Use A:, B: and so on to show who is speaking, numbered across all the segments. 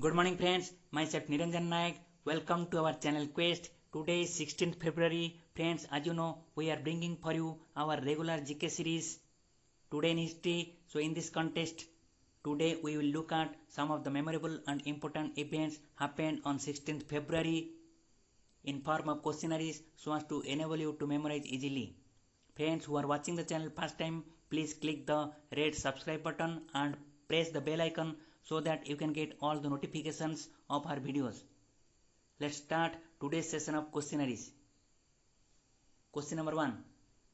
A: Good morning friends, myself Niranjan Nayak. Welcome to our channel Quest. Today is 16th February. Friends, as you know, we are bringing for you our regular GK series Today in History. So in this contest, today we will look at some of the memorable and important events happened on 16th February in form of questionnaires so as to enable you to memorize easily. Friends who are watching the channel first time, please click the red subscribe button and press the bell icon so that you can get all the notifications of our videos. Let's start today's session of questionnaires. Question number 1.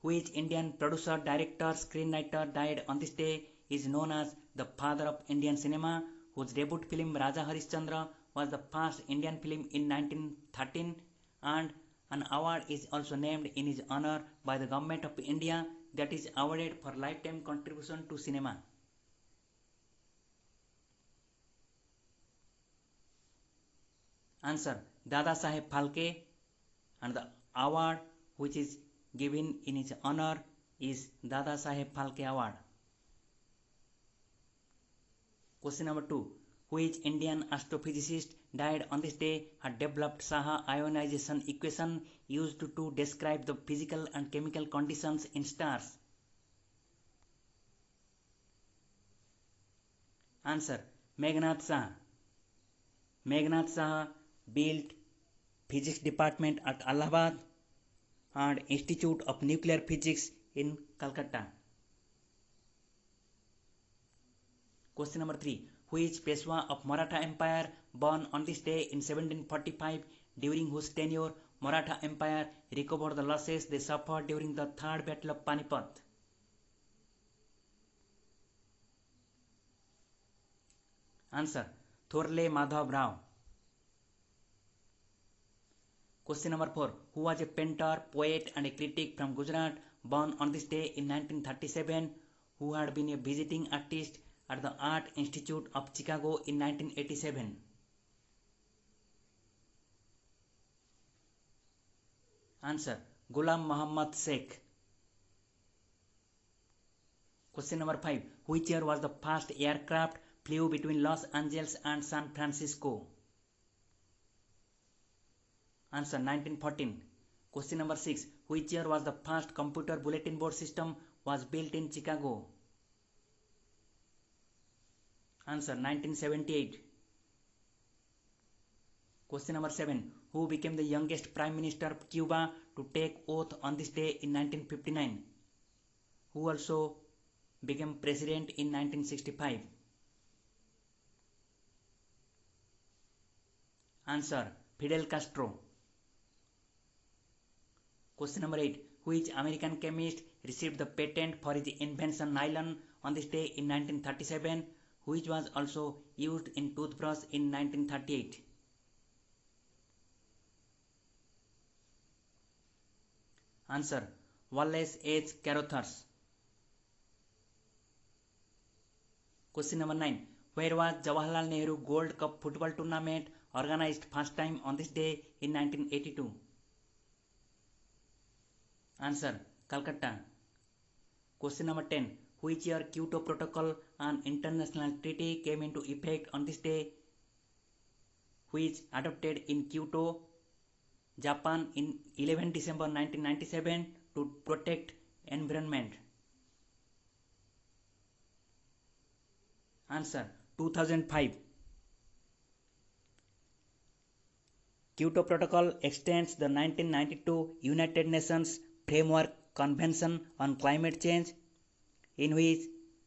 A: Which Indian producer, director, screenwriter died on this day is known as the father of Indian cinema, whose debut film Raja Harishchandra was the first Indian film in 1913, and an award is also named in his honor by the Government of India, that is awarded for lifetime contribution to cinema. Answer: Dada Saheb Phalke, and the award which is given in his honor is Dada Saheb Phalke Award. Question number 2. Which Indian astrophysicist died on this day had developed Saha ionization equation used to describe the physical and chemical conditions in stars? Answer: Meghnad Saha. Meghnad Saha built physics department at Allahabad and Institute of Nuclear Physics in Calcutta. Question number 3. Which Peshwa of Maratha Empire born on this day in 1745, during whose tenure Maratha Empire recovered the losses they suffered during the Third Battle of Panipat? Answer: Thorle Madhav Rao. Question number 4. Who was a painter, poet and a critic from Gujarat born on this day in 1937, who had been a visiting artist at the Art Institute of Chicago in 1987? Answer: Ghulam Muhammad Sheikh. Question number 5. Which year was the first aircraft flew between Los Angeles and San Francisco? Answer: 1914. Question number 6. Which year was the first computer bulletin board system was built in Chicago? Answer: 1978. Question number 7. Who became the youngest Prime Minister of Cuba to take oath on this day in 1959? Who also became President in 1965? Answer: Fidel Castro. Question number 8. Which American chemist received the patent for his invention nylon on this day in 1937, which was also used in toothbrush in 1938? Answer: Wallace H. Carothers. Question number 9. Where was Jawaharlal Nehru Gold Cup football tournament organized first time on this day in 1982? Answer: Calcutta. Question number 10. Which year Kyoto Protocol, an international treaty, came into effect on this day, which adopted in Kyoto, Japan in 11 December 1997 to protect environment? Answer: 2005. Kyoto Protocol extends the 1992 United Nations Framework Convention on Climate Change, in which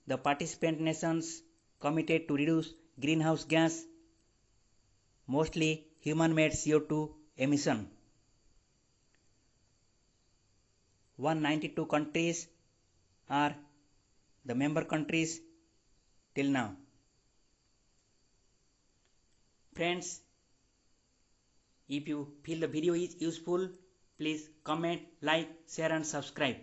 A: the participant nations committed to reduce greenhouse gas, mostly human-made CO2 emission. 192 countries are the member countries till now. Friends, if you feel the video is useful, please comment, like, share and subscribe.